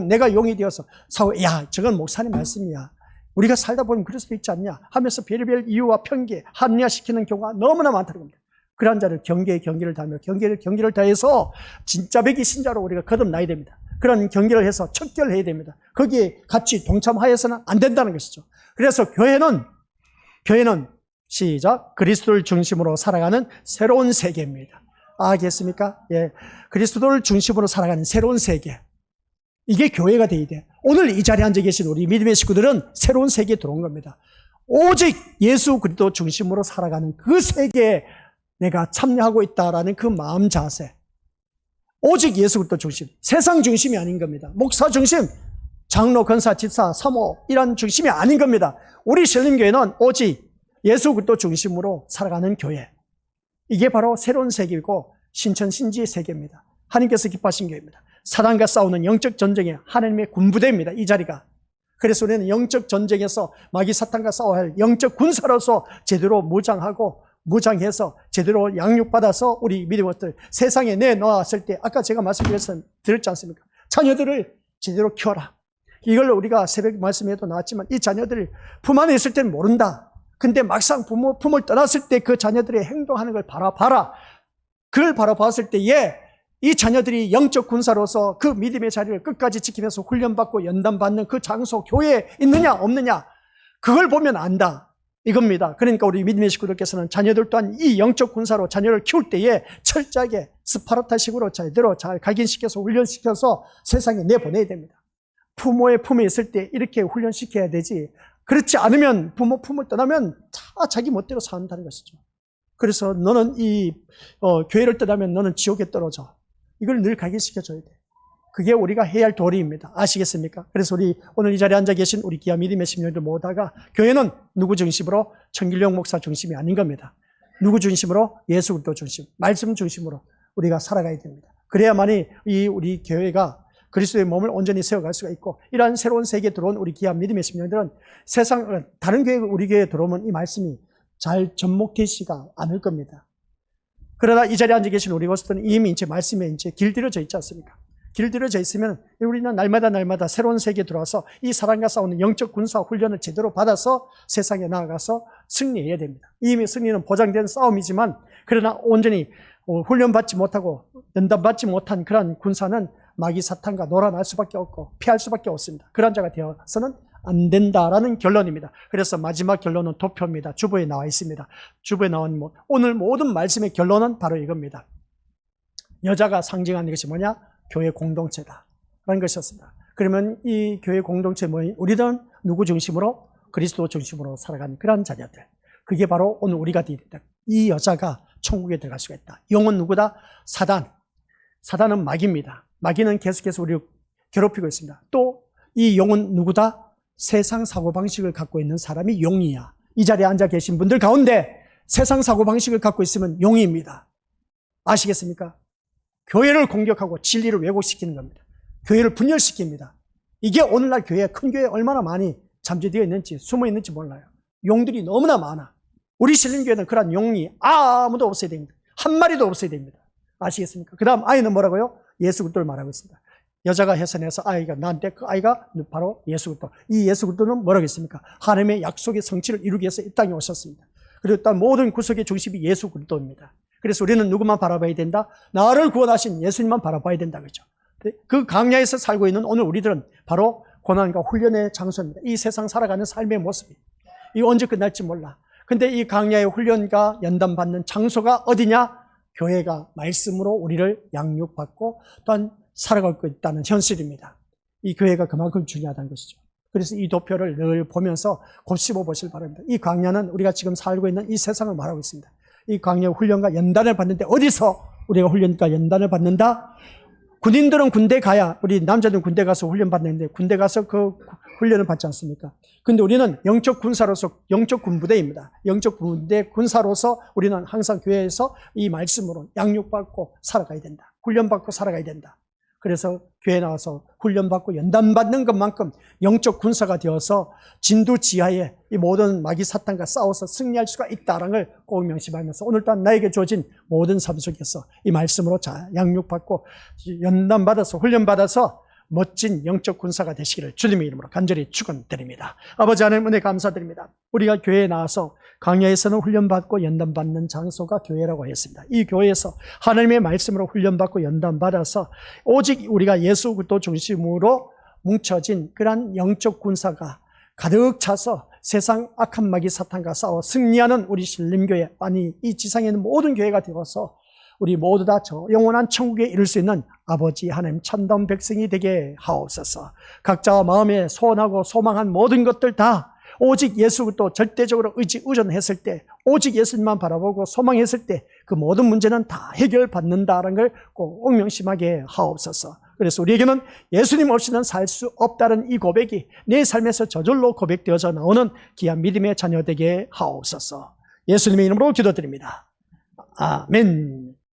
내가 용이 되어서 야 저건 목사님 말씀이야, 우리가 살다 보면 그럴 수도 있지 않냐 하면서 별의별 이유와 편견, 합리화시키는 경우가 너무나 많다는 겁니다. 그런 자를 경계를 다하며 경계를 다해서 진짜 백이 신자로 우리가 거듭나야 됩니다. 그런 경계를 해서 척결해야 됩니다. 거기에 같이 동참하여서는 안 된다는 것이죠. 그래서 교회는 그리스도를 중심으로 살아가는 새로운 세계입니다. 알겠습니까? 예, 그리스도를 중심으로 살아가는 새로운 세계. 이게 교회가 돼야 돼. 오늘 이 자리에 앉아 계신 우리 믿음의 식구들은 새로운 세계에 들어온 겁니다. 오직 예수 그리스도 중심으로 살아가는 그 세계에 내가 참여하고 있다라는 그 마음 자세. 오직 예수 그리스도 중심. 세상 중심이 아닌 겁니다. 목사 중심, 장로, 권사, 집사, 사모 이런 중심이 아닌 겁니다. 우리 신림교회는 오직 예수 그리스도 중심으로 살아가는 교회. 이게 바로 새로운 세계이고 신천신지의 세계입니다. 하나님께서 기뻐하신 교회입니다. 사단과 싸우는 영적 전쟁의 하나님의 군부대입니다. 이 자리가. 그래서 우리는 영적 전쟁에서 마귀 사탄과 싸워야 할 영적 군사로서 제대로 무장해서 제대로 양육받아서 우리 믿음들 세상에 내놓았을 때, 아까 제가 말씀드렸지 않습니까? 자녀들을 제대로 키워라. 이걸 우리가 새벽 말씀에도 나왔지만 이 자녀들을 품 안에 있을 때는 모른다. 근데 막상 품을 떠났을 때 그 자녀들의 행동하는 걸 바라봐라. 그걸 바라봤을 때에 이 자녀들이 영적 군사로서 그 믿음의 자리를 끝까지 지키면서 훈련받고 연단받는 그 장소, 교회에 있느냐 없느냐, 그걸 보면 안다 이겁니다. 그러니까 우리 믿음의 식구들께서는 자녀들 또한 이 영적 군사로 자녀를 키울 때에 철저하게 스파르타식으로 제대로 잘 각인시켜서 훈련시켜서 세상에 내보내야 됩니다. 부모의 품에 있을 때 이렇게 훈련시켜야 되지, 그렇지 않으면 부모 품을 떠나면 다 자기 멋대로 산다는 것이죠. 그래서 너는 이 교회를 떠나면 너는 지옥에 떨어져, 이걸 늘 각인시켜줘야 돼. 그게 우리가 해야 할 도리입니다. 아시겠습니까? 그래서 우리 오늘 이 자리에 앉아 계신 우리 귀한 믿음의 심령들 모두가 교회는 누구 중심으로? 천길용 목사 중심이 아닌 겁니다. 누구 중심으로? 예수 그리스도 중심, 말씀 중심으로 우리가 살아가야 됩니다. 그래야만이 이 우리 교회가 그리스도의 몸을 온전히 세워갈 수가 있고, 이러한 새로운 세계에 들어온 우리 귀한 믿음의 심령들은 세상 다른 교회, 우리 교회에 들어오면 이 말씀이 잘 접목되지가 않을 겁니다. 그러나 이 자리에 앉아 계신 우리 것들은 이미 이제 말씀에 이제 길들여져 있지 않습니까? 길들여져 있으면 우리는 날마다 새로운 세계에 들어와서 이 사랑과 싸우는 영적 군사 훈련을 제대로 받아서 세상에 나아가서 승리해야 됩니다. 이미 승리는 보장된 싸움이지만, 그러나 온전히 훈련받지 못하고 연단받지 못한 그런 군사는 마귀 사탄과 놀아날 수밖에 없고 피할 수밖에 없습니다. 그런 자가 되어서는 안 된다라는 결론입니다. 그래서 마지막 결론은 도표입니다. 주보에 나와 있습니다. 주보에 나온 오늘 모든 말씀의 결론은 바로 이겁니다. 여자가 상징하는 것이 뭐냐? 교회 공동체다 라는 것이었습니다. 그러면 이 교회 공동체 모임, 우리는 누구 중심으로? 그리스도 중심으로 살아가는 그런 자녀들, 그게 바로 오늘 우리가 되어야 된다. 이 여자가 천국에 들어갈 수가 있다. 영은 누구다? 사단은 마귀입니다. 마귀는 계속해서 우리를 괴롭히고 있습니다. 또 이 영은 누구다? 세상 사고방식을 갖고 있는 사람이 용이야. 이 자리에 앉아 계신 분들 가운데 세상 사고방식을 갖고 있으면 용입니다. 아시겠습니까? 교회를 공격하고 진리를 왜곡시키는 겁니다. 교회를 분열시킵니다. 이게 오늘날 교회, 큰 교회에 얼마나 많이 잠재되어 있는지, 숨어 있는지 몰라요. 용들이 너무나 많아. 우리 신림교회는 그런 용이 아무도 없어야 됩니다. 한 마리도 없어야 됩니다. 아시겠습니까? 그 다음 아이는 뭐라고요? 예수 그리스도를 말하고 있습니다. 여자가 해산해서 아이가 나한테, 그 아이가 바로 예수 그리스도. 이 예수 그리스도는 뭐라고 했습니까? 하나님의 약속의 성취를 이루기 위해서 이 땅에 오셨습니다. 그리고 또 모든 구속의 중심이 예수 그리스도입니다. 그래서 우리는 누구만 바라봐야 된다? 나를 구원하신 예수님만 바라봐야 된다. 그렇죠? 그 강야에서 살고 있는 오늘 우리들은 바로 고난과 훈련의 장소입니다. 이 세상 살아가는 삶의 모습이. 이거 언제 끝날지 몰라. 근데 이 강야의 훈련과 연단받는 장소가 어디냐? 교회가 말씀으로 우리를 양육받고 또한 살아가고 있다는 현실입니다. 이 교회가 그만큼 중요하다는 것이죠. 그래서 이 도표를 늘 보면서 곱씹어 보실 바랍니다. 이 강야는 우리가 지금 살고 있는 이 세상을 말하고 있습니다. 이 강야 훈련과 연단을 받는데 어디서 우리가 훈련과 연단을 받는다? 군인들은 군대 가야, 우리 남자들은 군대 가서 훈련 받는데 군대 가서 그 훈련을 받지 않습니까? 근데 우리는 영적 군사로서, 영적 군부대입니다. 영적 군대 군사로서 우리는 항상 교회에서 이 말씀으로 양육받고 살아가야 된다. 훈련받고 살아가야 된다. 그래서 교회 나와서 훈련받고 연단받는 것만큼 영적 군사가 되어서 진두지하에 이 모든 마귀 사탄과 싸워서 승리할 수가 있다는 걸 꼭 명심하면서 오늘 또한 나에게 주어진 모든 삶 속에서 이 말씀으로 양육받고 연단받아서 훈련받아서 멋진 영적 군사가 되시기를 주님의 이름으로 간절히 축원드립니다. 아버지 하나님 은혜 감사드립니다. 우리가 교회에 나와서 강야에서는 훈련받고 연단받는 장소가 교회라고 했습니다. 이 교회에서 하나님의 말씀으로 훈련받고 연단받아서 오직 우리가 예수 그리스도 중심으로 뭉쳐진 그러한 영적 군사가 가득 차서 세상 악한 마귀 사탄과 싸워 승리하는 우리 신림교회, 아니 이 지상에 있는 모든 교회가 되어서 우리 모두 다 저 영원한 천국에 이룰 수 있는 아버지 하나님 참다운 백성이 되게 하옵소서. 각자와 마음에 소원하고 소망한 모든 것들 다 오직 예수 그리스도 절대적으로 의존했을 때, 오직 예수님만 바라보고 소망했을 때 그 모든 문제는 다 해결받는다는 걸 꼭 명심하게 하옵소서. 그래서 우리에게는 예수님 없이는 살 수 없다는 이 고백이 내 삶에서 저절로 고백되어져 나오는 귀한 믿음의 자녀 되게 하옵소서. 예수님의 이름으로 기도드립니다. 아멘.